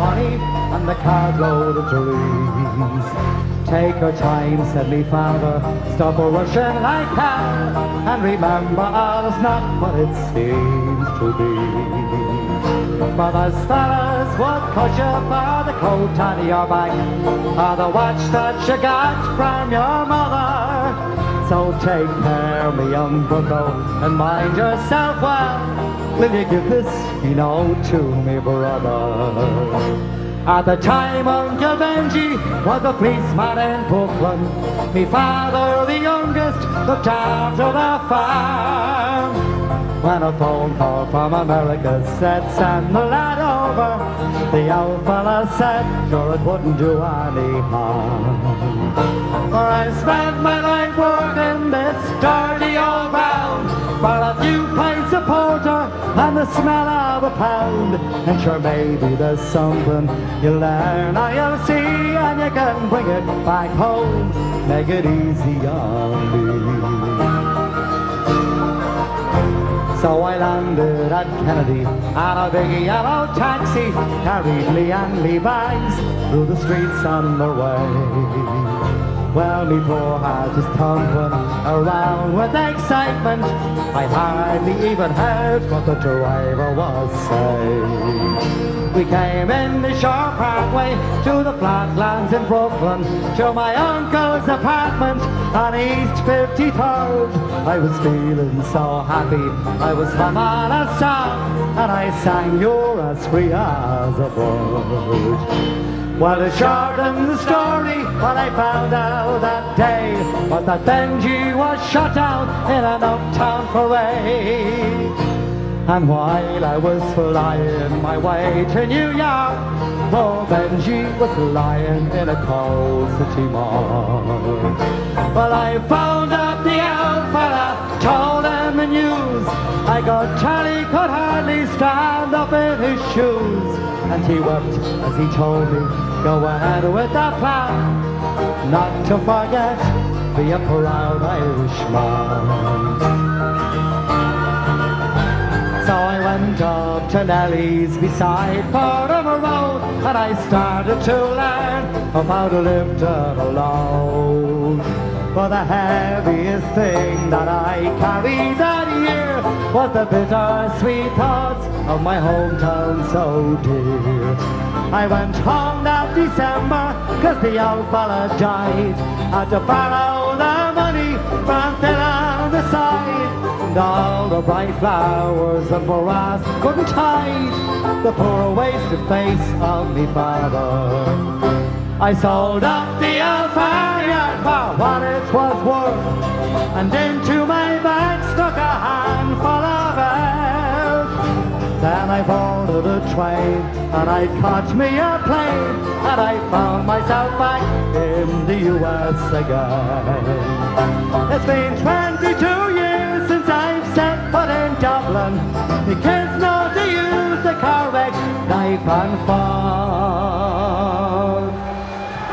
money and the carload of dreams. Take your time, said me father, stop rushing like hell, and remember all's not what it seems to be. For those fellas would cut you for the coat on your back, or the watch that you got from your mother. So take care, me young bucko, and mind yourself well. Will you give this, to me brother? At the time Uncle Benji was a policeman in Brooklyn. Me father, the youngest, looked after the farm. When a phone call from America said send the lad over, the old fella said sure it wouldn't do any harm. For I spent my life working this dirty old ground for a few pints of porter and the smell of a pound. And sure maybe there's something you'll learn or you'll see, and you can bring it back home, make it easy on me. So I landed at Kennedy and a big yellow taxi carried me and me bags through the streets on the way. Well, me poor heart is thumping around with excitement. I hardly even heard what the driver was saying. We came in the Shore Parkway to the flatlands in Brooklyn, to my uncle's apartment on East 53rd. I was feeling so happy, I was humming a song, and I sang "You're as free as a bird." Well, to shorten the story, what I found out that day was that Benji was shot out in an uptown parade. And while I was flying my way to New York, poor Benji was lying in a cold city morgue. Well, I found out the old fella, told him the news. I got Charlie could hardly stand up in his shoes, and he wept as he told me, go ahead with that plan, not to forget, be a proud Irishman. So I went up to Nellie's beside Fordham Road, and I started to learn about lifting a load. For the heaviest thing that I carried that year was the bittersweet thoughts of my hometown so dear. I went home that December, 'cause the old fella died. Had to borrow the money from Phil on the side. And all the bright flowers and brass couldn't hide the poor wasted face of me father. I sold up the old farmyard for what it was worth, and into my bag stuck a handful of earth. Then I boarded a train and I caught me a plane, and I found myself back in the US again. It's been 22 years since I've set foot in Dublin. The kids know to use the correct knife and fork.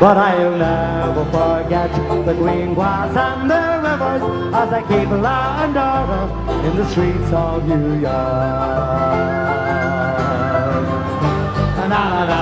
But I'll never forget the green grass and the rivers as I keep law and order in the streets of New York. Na, na, na.